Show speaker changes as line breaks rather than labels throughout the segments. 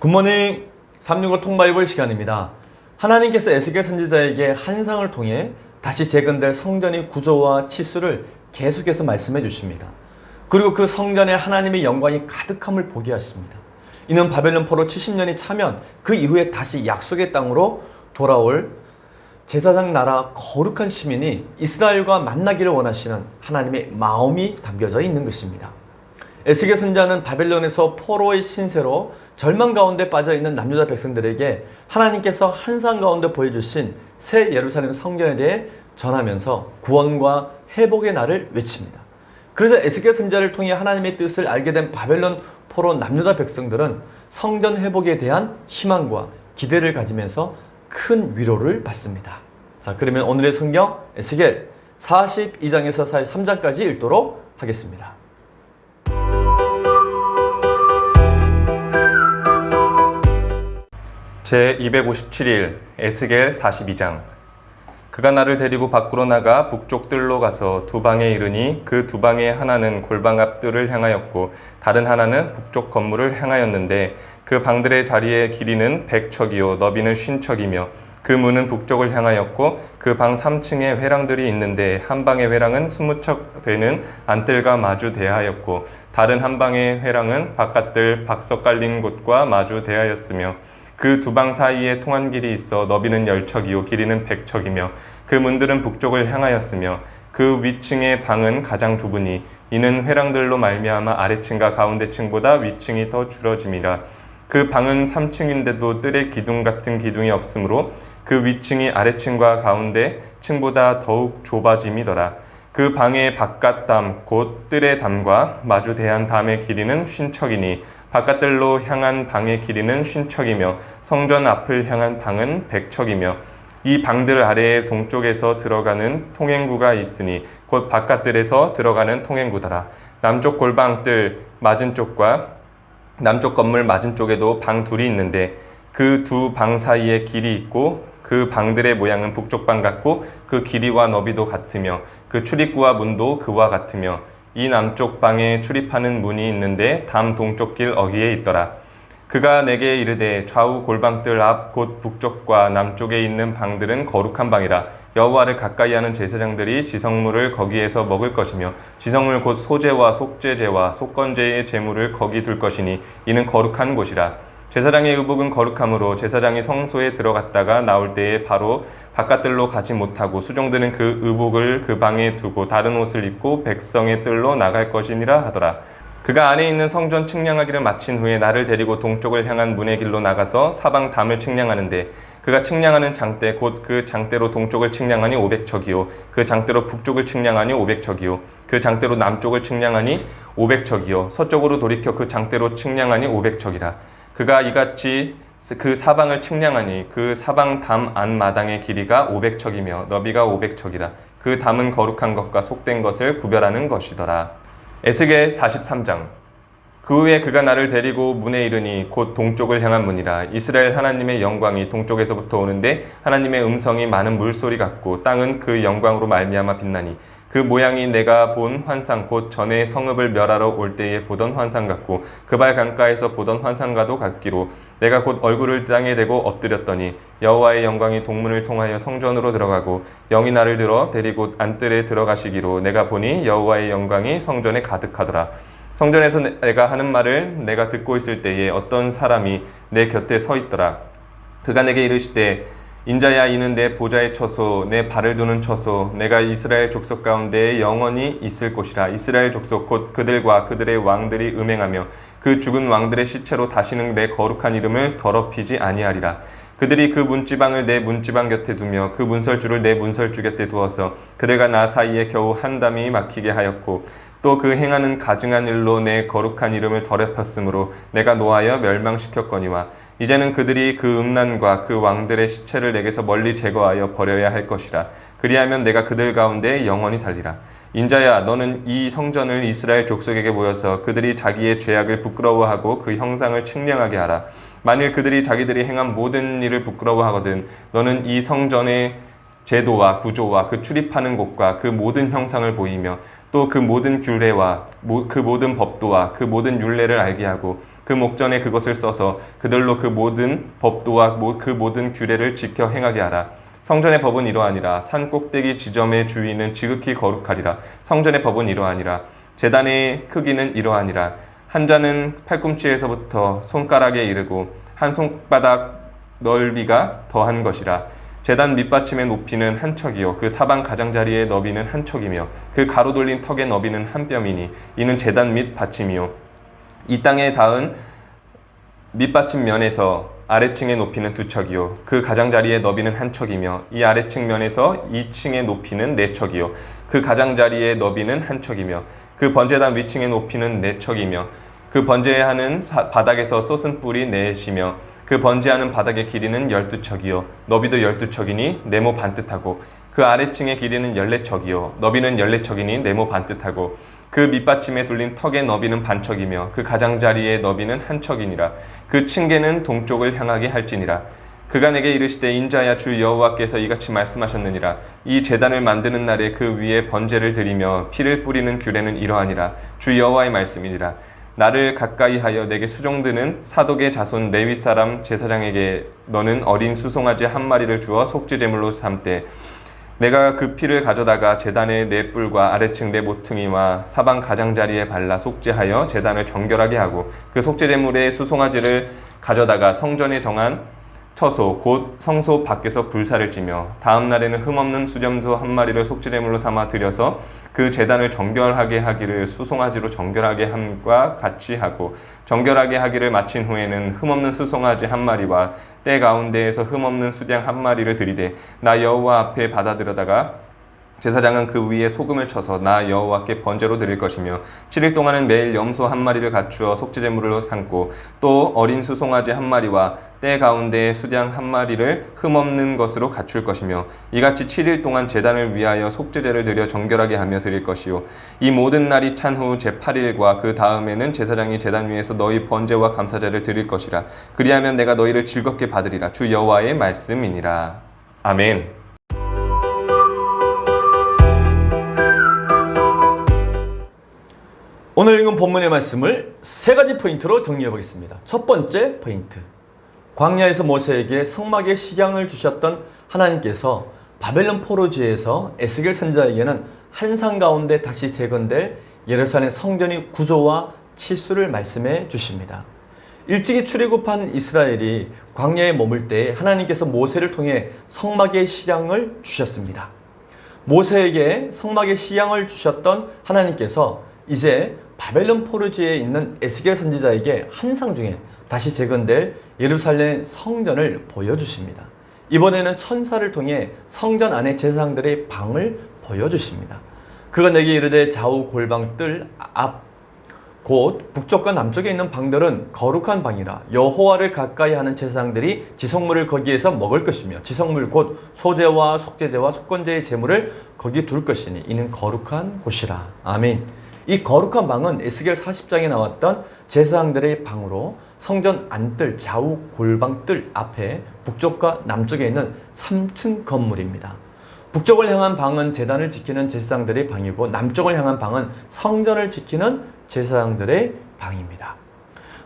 굿모닝 365 통바이블 시간입니다. 하나님께서 에스겔 선지자에게 환상을 통해 다시 재건될 성전의 구조와 치수를 계속해서 말씀해 주십니다. 그리고 그 성전에 하나님의 영광이 가득함을 보게 하십니다. 이는 바벨론 포로 70년이 차면 그 이후에 다시 약속의 땅으로 돌아올 제사장 나라 거룩한 시민이 이스라엘과 만나기를 원하시는 하나님의 마음이 담겨져 있는 것입니다. 에스겔 선지자는 바벨론에서 포로의 신세로 절망 가운데 빠져있는 남유다 백성들에게 하나님께서 환상 가운데 보여주신 새 예루살렘 성전에 대해 전하면서 구원과 회복의 날을 외칩니다. 그래서 에스겔 선지자를 통해 하나님의 뜻을 알게 된 바벨론 포로 남유다 백성들은 성전 회복에 대한 희망과 기대를 가지면서 큰 위로를 받습니다. 자, 그러면 오늘의 성경 에스겔 42장에서 43장까지 읽도록 하겠습니다.
제257일 에스겔 42장. 그가 나를 데리고 밖으로 나가 북쪽 뜰로 가서 두 방에 이르니 그 두 방의 하나는 골방 앞 뜰을 향하였고 다른 하나는 북쪽 건물을 향하였는데 그 방들의 자리의 길이는 100척이요 너비는 50척이며 그 문은 북쪽을 향하였고 그 방 3층에 회랑들이 있는데 한 방의 회랑은 20척 되는 안뜰과 마주 대하였고 다른 한 방의 회랑은 바깥뜰 박석 깔린 곳과 마주 대하였으며 그 두 방 사이에 통한 길이 있어 너비는 10척이요 길이는 100척이며 그 문들은 북쪽을 향하였으며 그 위층의 방은 가장 좁으니 이는 회랑들로 말미암아 아래층과 가운데층보다 위층이 더 줄어짐이라. 그 방은 3층인데도 뜰에 기둥 같은 기둥이 없으므로 그 위층이 아래층과 가운데 층보다 더욱 좁아짐이더라. 그 방의 바깥담 곧 뜰의 담과 마주 대한 담의 길이는 50척이니 바깥뜰로 향한 방의 길이는 50척이며 성전 앞을 향한 방은 100척이며 이 방들 아래에 동쪽에서 들어가는 통행구가 있으니 곧 바깥뜰에서 들어가는 통행구더라. 남쪽 골방뜰 맞은쪽과 남쪽 건물 맞은쪽에도 방 둘이 있는데 그 두 방 사이에 길이 있고 그 방들의 모양은 북쪽 방 같고 그 길이와 너비도 같으며 그 출입구와 문도 그와 같으며 이 남쪽 방에 출입하는 문이 있는데 담 동쪽 길 어귀에 있더라. 그가 내게 이르되 좌우 골방뜰 앞 곧 북쪽과 남쪽에 있는 방들은 거룩한 방이라. 여호와를 가까이 하는 제사장들이 지성물을 거기에서 먹을 것이며 지성물 곧 소제와 속죄제와 속건제의 제물을 거기 둘 것이니 이는 거룩한 곳이라. 제사장의 의복은 거룩함으로 제사장이 성소에 들어갔다가 나올 때에 바로 바깥뜰로 가지 못하고 수종들은 그 의복을 그 방에 두고 다른 옷을 입고 백성의 뜰로 나갈 것이니라 하더라. 그가 안에 있는 성전 측량하기를 마친 후에 나를 데리고 동쪽을 향한 문의 길로 나가서 사방 담을 측량하는데 그가 측량하는 장대 곧 그 장대로 동쪽을 측량하니 500척이요 그 장대로 북쪽을 측량하니 500척이요 그 장대로 남쪽을 측량하니 500척이요 서쪽으로 돌이켜 그 장대로 측량하니 500척이라. 그가 이같이 그 사방을 측량하니 그 사방 담 안마당의 길이가 500척이며 너비가 500척이라. 그 담은 거룩한 것과 속된 것을 구별하는 것이더라. 에스겔 43장. 그 후에 그가 나를 데리고 문에 이르니 곧 동쪽을 향한 문이라. 이스라엘 하나님의 영광이 동쪽에서부터 오는데 하나님의 음성이 많은 물소리 같고 땅은 그 영광으로 말미암아 빛나니 그 모양이 내가 본 환상 곧 전에 성읍을 멸하러 올 때에 보던 환상 같고 그 발 강가에서 보던 환상과도 같기로 내가 곧 얼굴을 땅에 대고 엎드렸더니 여호와의 영광이 동문을 통하여 성전으로 들어가고 영이 나를 들어 데리고 안뜰에 들어가시기로 내가 보니 여호와의 영광이 성전에 가득하더라. 성전에서 내가 하는 말을 내가 듣고 있을 때에 어떤 사람이 내 곁에 서 있더라. 그가 내게 이르시되 인자야 이는 내 보좌의 처소 내 발을 두는 처소 내가 이스라엘 족속 가운데 영원히 있을 곳이라. 이스라엘 족속 곧 그들과 그들의 왕들이 음행하며 그 죽은 왕들의 시체로 다시는 내 거룩한 이름을 더럽히지 아니하리라. 그들이 그 문지방을 내 문지방 곁에 두며 그 문설주를 내 문설주 곁에 두어서 그들과 나 사이에 겨우 한 담이 막히게 하였고 또 그 행하는 가증한 일로 내 거룩한 이름을 더럽혔으므로 내가 노하여 멸망시켰거니와 이제는 그들이 그 음란과 그 왕들의 시체를 내게서 멀리 제거하여 버려야 할 것이라. 그리하면 내가 그들 가운데 영원히 살리라. 인자야 너는 이 성전을 이스라엘 족속에게 보여서 그들이 자기의 죄악을 부끄러워하고 그 형상을 측량하게 하라. 만일 그들이 자기들이 행한 모든 일을 부끄러워하거든 너는 이 성전의 제도와 구조와 그 출입하는 곳과 그 모든 형상을 보이며 또 그 모든 규례와 그 모든 법도와 그 모든 율례를 알게 하고 그 목전에 그것을 써서 그들로 그 모든 법도와 그 모든 규례를 지켜 행하게 하라. 성전의 법은 이러하니라. 산 꼭대기 지점의 주위는 지극히 거룩하리라. 성전의 법은 이러하니라. 제단의 크기는 이러하니라. 한 자는 팔꿈치에서부터 손가락에 이르고 한 손바닥 넓이가 더한 것이라. 제단 밑받침의 높이는 한 척이요 그 사방 가장자리의 너비는 한 척이며 그 가로 돌린 턱의 너비는 한 뼘이니 이는 제단 밑 받침이요 이 땅에 닿은 밑받침 면에서 아래층의 높이는 두 척이요 그 가장자리의 너비는 한 척이며 이 아래층 면에서 2층의 높이는 4척이요 그 가장자리의 너비는 한 척이며 그 번제단 위층의 높이는 4척이며 그 번제하는 바닥에서 쏟은 뿔이 4이며 그 번제하는 바닥의 길이는 12척이요 너비도 12척이니 네모 반듯하고 그 아래층의 길이는 14척이요 너비는 14척이니 네모 반듯하고 그 밑받침에 둘린 턱의 너비는 반척이며 그 가장자리의 너비는 한 척이니라. 그 층계는 동쪽을 향하게 할지니라. 그가 내게 이르시되 인자야 주 여호와께서 이같이 말씀하셨느니라. 이 제단을 만드는 날에 그 위에 번제를 드리며 피를 뿌리는 규례는 이러하니라. 주 여호와의 말씀이니라. 나를 가까이 하여 내게 수종드는 사독의 자손 레위 사람 제사장에게 너는 어린 수송아지 한 마리를 주어 속죄 제물로 삼되 내가 그 피를 가져다가 제단의 네 뿔과 아래층 네 모퉁이와 사방 가장자리에 발라 속죄하여 제단을 정결하게 하고 그 속죄 제물의 수송아지를 가져다가 성전에 정한 처소 곧 성소 밖에서 불사를 지며 다음 날에는 흠없는 수염소 한 마리를 속죄제물로 삼아 드려서 그 제단을 정결하게 하기를 수송아지로 정결하게 함과 같이 하고 정결하게 하기를 마친 후에는 흠없는 수송아지 한 마리와 때 가운데에서 흠없는 수양 한 마리를 드리되 나 여호와 앞에 받아들여다가 제사장은 그 위에 소금을 쳐서 나 여호와께 번제로 드릴 것이며 7일 동안은 매일 염소 한 마리를 갖추어 속죄제물로 삼고 또 어린 수송아지 한 마리와 때 가운데에 수양 한 마리를 흠없는 것으로 갖출 것이며 이같이 7일 동안 제단을 위하여 속죄제를 드려 정결하게 하며 드릴 것이요 이 모든 날이 찬 후 제8일과 그 다음에는 제사장이 제단 위에서 너희 번제와 감사제를 드릴 것이라. 그리하면 내가 너희를 즐겁게 받으리라. 주 여호와의 말씀이니라. 아멘.
오늘 읽은 본문의 말씀을 세 가지 포인트로 정리해 보겠습니다. 첫 번째 포인트. 광야에서 모세에게 성막의 식양을 주셨던 하나님께서 바벨론 포로지에서 에스겔 선지자에게는 한상 가운데 다시 재건될 예루살렘 성전의 구조와 치수를 말씀해 주십니다. 일찍이 출애굽한 이스라엘이 광야에 머물 때 하나님께서 모세를 통해 성막의 식양을 주셨습니다. 모세에게 성막의 식양을 주셨던 하나님께서 이제 바벨론 포로지에 있는 에스겔 선지자에게 한상 중에 다시 재건될 예루살렘 성전을 보여주십니다. 이번에는 천사를 통해 성전 안의 제사장들의 방을 보여주십니다. 그가 내게 이르되 좌우 골방 뜰 앞 곧 북쪽과 남쪽에 있는 방들은 거룩한 방이라. 여호와를 가까이 하는 제사장들이 지성물을 거기에서 먹을 것이며 지성물 곧 소제와 속죄제와 속건제의 제물을 거기 둘 것이니 이는 거룩한 곳이라. 아멘. 이 거룩한 방은 에스겔 40장에 나왔던 제사장들의 방으로 성전 안뜰 좌우 골방 뜰 앞에 북쪽과 남쪽에 있는 3층 건물입니다. 북쪽을 향한 방은 제단을 지키는 제사장들의 방이고 남쪽을 향한 방은 성전을 지키는 제사장들의 방입니다.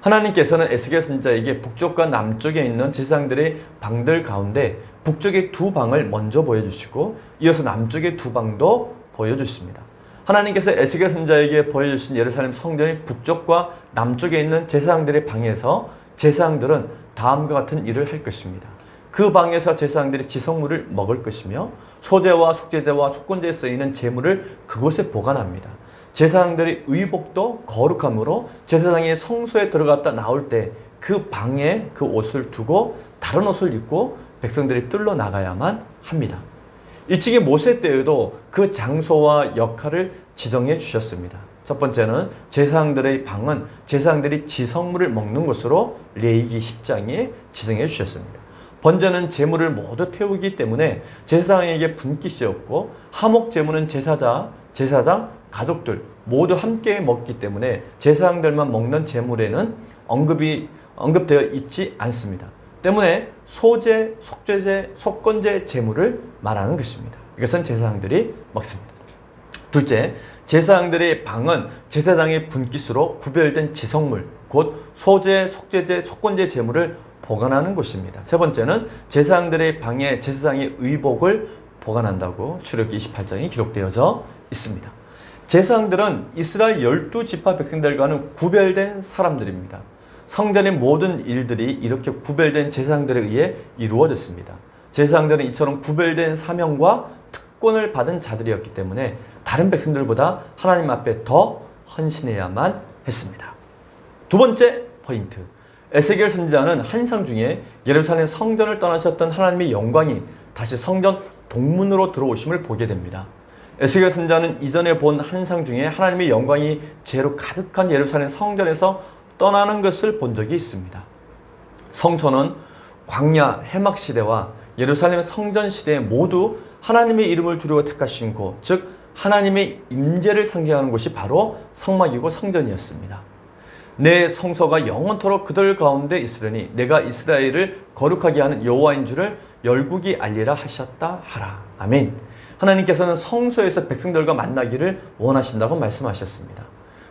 하나님께서는 에스겔 선지자에게 북쪽과 남쪽에 있는 제사장들의 방들 가운데 북쪽의 두 방을 먼저 보여주시고 이어서 남쪽의 두 방도 보여주십니다. 하나님께서 에스겔 선지자에게 보여주신 예루살렘 성전의 북쪽과 남쪽에 있는 제사장들의 방에서 제사장들은 다음과 같은 일을 할 것입니다. 그 방에서 제사장들이 지성물을 먹을 것이며 소제와 속죄제와 속건제에 쓰이는 제물을 그곳에 보관합니다. 제사장들의 의복도 거룩함으로 제사장이 성소에 들어갔다 나올 때 그 방에 그 옷을 두고 다른 옷을 입고 백성들이 뜰러 나가야만 합니다. 일찍이 모세 때에도 그 장소와 역할을 지정해 주셨습니다. 첫 번째는 제사장들의 방은 제사장들이 지성물을 먹는 곳으로 레위기 10장에 지정해 주셨습니다. 번제는 제물을 모두 태우기 때문에 제사장에게 분깃이었고 하목 제물은 제사장, 가족들 모두 함께 먹기 때문에 제사장들만 먹는 제물에는 언급되어 있지 않습니다. 때문에 소제, 속죄제, 속건제 제물을 말하는 것입니다. 이것은 제사장들이 먹습니다. 둘째, 제사장들의 방은 제사장의 분깃으로 구별된 지성물, 곧 소제, 속죄제, 속건제 제물을 보관하는 곳입니다. 세 번째는 제사장들의 방에 제사장의 의복을 보관한다고 출애굽기 28장에 기록되어져 있습니다. 제사장들은 이스라엘 12지파 백성들과는 구별된 사람들입니다. 성전의 모든 일들이 이렇게 구별된 제사장들에 의해 이루어졌습니다. 제사장들은 이처럼 구별된 사명과 특권을 받은 자들이었기 때문에 다른 백성들보다 하나님 앞에 더 헌신해야만 했습니다. 두 번째 포인트, 에스겔 선지자는 환상 중에 예루살렘 성전을 떠나셨던 하나님의 영광이 다시 성전 동문으로 들어오심을 보게 됩니다. 에스겔 선지자는 이전에 본 환상 중에 하나님의 영광이 죄로 가득한 예루살렘 성전에서 떠나는 것을 본 적이 있습니다. 성소는 광야 해막 시대와 예루살렘 성전 시대에 모두 하나님의 이름을 두려워 택하신 곳, 즉 하나님의 임재를 상징하는 곳이 바로 성막이고 성전이었습니다. 내 성소가 영원토록 그들 가운데 있으려니 내가 이스라엘을 거룩하게 하는 여호와인 줄을 열국이 알리라 하셨다 하라. 아멘. 하나님께서는 성소에서 백성들과 만나기를 원하신다고 말씀하셨습니다.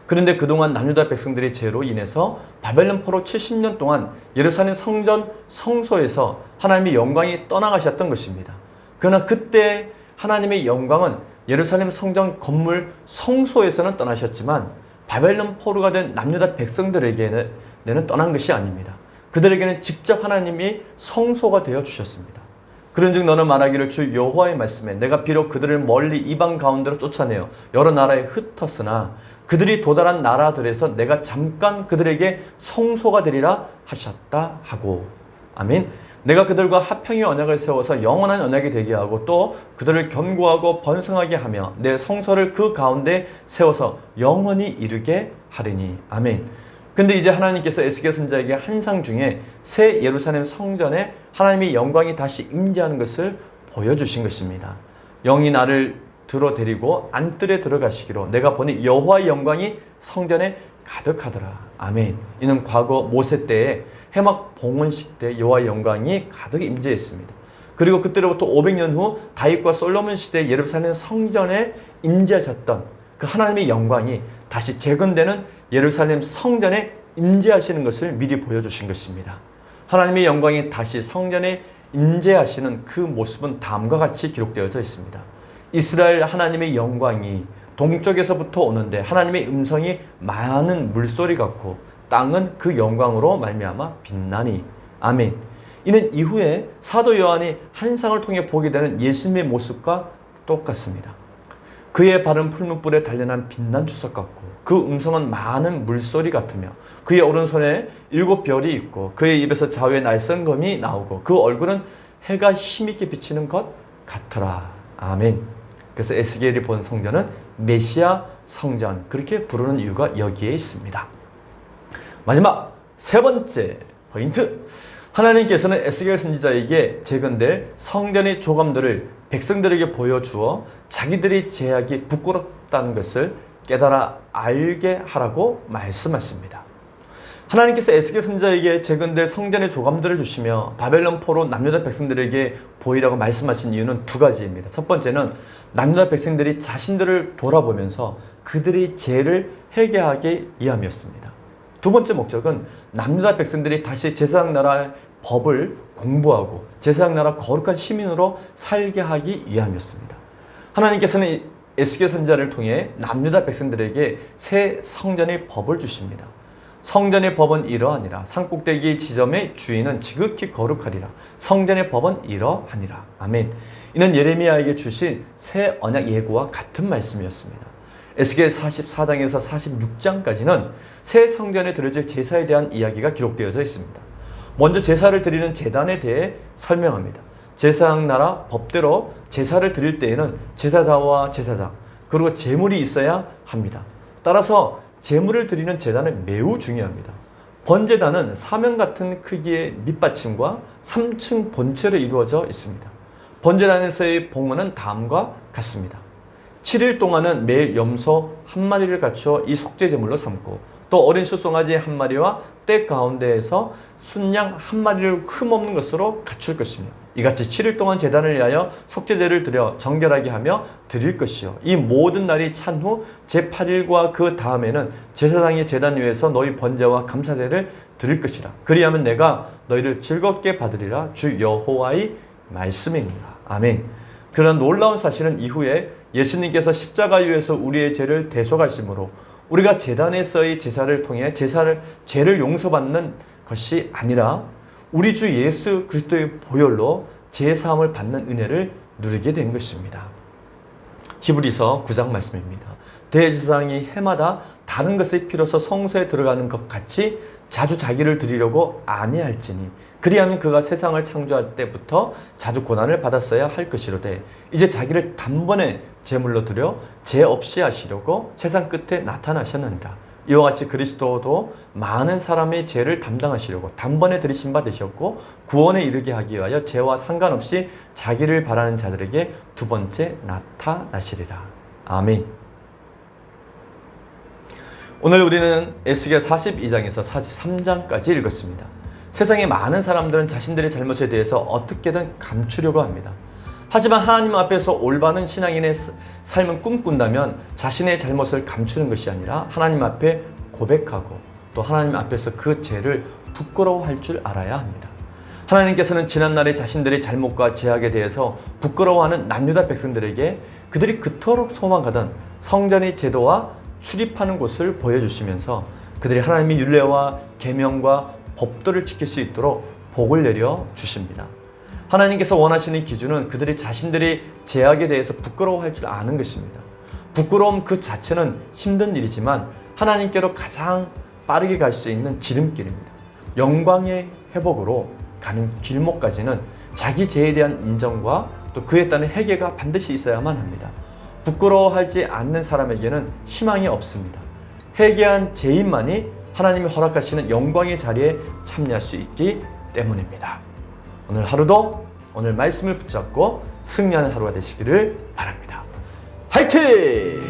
그런데 그동안 남유다 백성들의 죄로 인해서 바벨론 포로 70년 동안 예루살렘 성전 성소에서 하나님의 영광이 떠나가셨던 것입니다. 그러나 그때 하나님의 영광은 예루살렘 성전 건물 성소에서는 떠나셨지만 바벨론 포로가 된 남유다 백성들에게는 떠난 것이 아닙니다. 그들에게는 직접 하나님이 성소가 되어 주셨습니다. 그런즉 너는 말하기를 주 여호와의 말씀에 내가 비록 그들을 멀리 이방 가운데로 쫓아내어 여러 나라에 흩었으나 그들이 도달한 나라들에서 내가 잠깐 그들에게 성소가 되리라 하셨다 하고. 아멘. 내가 그들과 화평의 언약을 세워서 영원한 언약이 되게 하고 또 그들을 견고하고 번성하게 하며 내 성소를 그 가운데 세워서 영원히 이르게 하리니. 아멘. 근데 이제 하나님께서 에스겔 선지자에게 환상 중에 새 예루살렘 성전에 하나님의 영광이 다시 임재하는 것을 보여주신 것입니다. 영이 나를 들어 데리고 안뜰에 들어가시기로 내가 보니 여호와의 영광이 성전에 가득하더라. 아멘. 이는 과거 모세 때에 해막 봉헌식 때 여호와의 영광이 가득 임재했습니다. 그리고 그때로부터 500년 후 다윗과 솔로몬 시대 예루살렘 성전에 임재하셨던 그 하나님의 영광이 다시 재건되는 예루살렘 성전에 임재하시는 것을 미리 보여주신 것입니다. 하나님의 영광이 다시 성전에 임재하시는 그 모습은 다음과 같이 기록되어져 있습니다. 이스라엘 하나님의 영광이 동쪽에서부터 오는데 하나님의 음성이 많은 물소리 같고 땅은 그 영광으로 말미암아 빛나니. 아멘. 이는 이후에 사도 요한이 환상을 통해 보게 되는 예수님의 모습과 똑같습니다. 그의 발은 풀무불에 단련한 빛난 주석 같고 그 음성은 많은 물소리 같으며 그의 오른손에 7별이 있고 그의 입에서 좌우에 날선 검이 나오고 그 얼굴은 해가 힘있게 비치는 것 같더라. 아멘. 그래서 에스겔이 본 성전은 메시아 성전, 그렇게 부르는 이유가 여기에 있습니다. 마지막 세 번째 포인트, 하나님께서는 에스겔 선지자에게 재건될 성전의 조감들을 백성들에게 보여주어 자기들의 제약이 부끄럽다는 것을 깨달아 알게 하라고 말씀하십니다. 하나님께서 에스겔 선지자에게 재건될 성전의 조감들을 주시며 바벨론 포로 남유다 백성들에게 보이라고 말씀하신 이유는 두 가지입니다. 첫 번째는 남유다 백성들이 자신들을 돌아보면서 그들의 죄를 회개하게 위함이었습니다. 두 번째 목적은 남유다 백성들이 다시 제사장 나라의 법을 공부하고 제사장 나라 거룩한 시민으로 살게 하기 위함이었습니다. 하나님께서는 에스겔 선지자를 통해 남유다 백성들에게 새 성전의 법을 주십니다. 성전의 법은 이러하니라. 산꼭대기 지점의 주인은 지극히 거룩하리라. 성전의 법은 이러하니라. 아멘. 이는 예레미야에게 주신 새 언약 예고와 같은 말씀이었습니다. 에스겔 44장에서 46장까지는 새 성전에 드려질 제사에 대한 이야기가 기록되어져 있습니다. 먼저 제사를 드리는 제단에 대해 설명합니다. 제사장 나라 법대로 제사를 드릴 때에는 제사자와 제사장 그리고 제물이 있어야 합니다. 따라서 제물을 드리는 제단은 매우 중요합니다. 번제단은 사면 같은 크기의 밑받침과 3층 본체로 이루어져 있습니다. 번제단에서의 봉헌은 다음과 같습니다. 7일 동안은 매일 염소 한 마리를 갖추어 이 속죄 제물로 삼고 또 어린 숫송아지 한 마리와 떼 가운데에서 순양 한 마리를 흠없는 것으로 갖출 것이며 이같이 7일 동안 제단을 위하여 속죄제를 드려 정결하게 하며 드릴 것이요 이 모든 날이 찬 후 제8일과 그 다음에는 제사장이 제단 위에서 너희 번제와 감사제를 드릴 것이라. 그리하면 내가 너희를 즐겁게 받으리라. 주 여호와의 말씀이니라. 아멘. 그러나 놀라운 사실은 이후에 예수님께서 십자가 위에서 우리의 죄를 대속하심으로 우리가 제단에서의 제사를 통해 죄를 용서받는 것이 아니라 우리 주 예수 그리스도의 보혈로 죄사함을 받는 은혜를 누리게 된 것입니다. 히브리서 9장 말씀입니다. 대제사장이 해마다 다른 것의 피로서 성소에 들어가는 것 같이 자주 자기를 드리려고 아니할지니 그리하면 그가 세상을 창조할 때부터 자주 고난을 받았어야 할 것이로되 이제 자기를 단번에 제물로 드려 죄 없이 하시려고 세상 끝에 나타나셨느니라. 이와 같이 그리스도도 많은 사람의 죄를 담당하시려고 단번에 들이신 바 되셨고 구원에 이르게 하기 위하여 죄와 상관없이 자기를 바라는 자들에게 두 번째 나타나시리라. 아멘. 오늘 우리는 에스겔 42장에서 43장까지 읽었습니다. 세상의 많은 사람들은 자신들의 잘못에 대해서 어떻게든 감추려고 합니다. 하지만 하나님 앞에서 올바른 신앙인의 삶을 꿈꾼다면 자신의 잘못을 감추는 것이 아니라 하나님 앞에 고백하고 또 하나님 앞에서 그 죄를 부끄러워할 줄 알아야 합니다. 하나님께서는 지난날의 자신들의 잘못과 죄악에 대해서 부끄러워하는 남유다 백성들에게 그들이 그토록 소망하던 성전의 제도와 출입하는 곳을 보여주시면서 그들이 하나님의 율례와 계명과 법도를 지킬 수 있도록 복을 내려 주십니다. 하나님께서 원하시는 기준은 그들이 자신들의 죄악에 대해서 부끄러워할 줄 아는 것입니다. 부끄러움 그 자체는 힘든 일이지만 하나님께로 가장 빠르게 갈 수 있는 지름길입니다. 영광의 회복으로 가는 길목까지는 자기 죄에 대한 인정과 또 그에 따른 회개가 반드시 있어야만 합니다. 부끄러워하지 않는 사람에게는 희망이 없습니다. 회개한 죄인만이 하나님이 허락하시는 영광의 자리에 참여할 수 있기 때문입니다. 오늘 하루도 오늘 말씀을 붙잡고 승리하는 하루가 되시기를 바랍니다. 화이팅!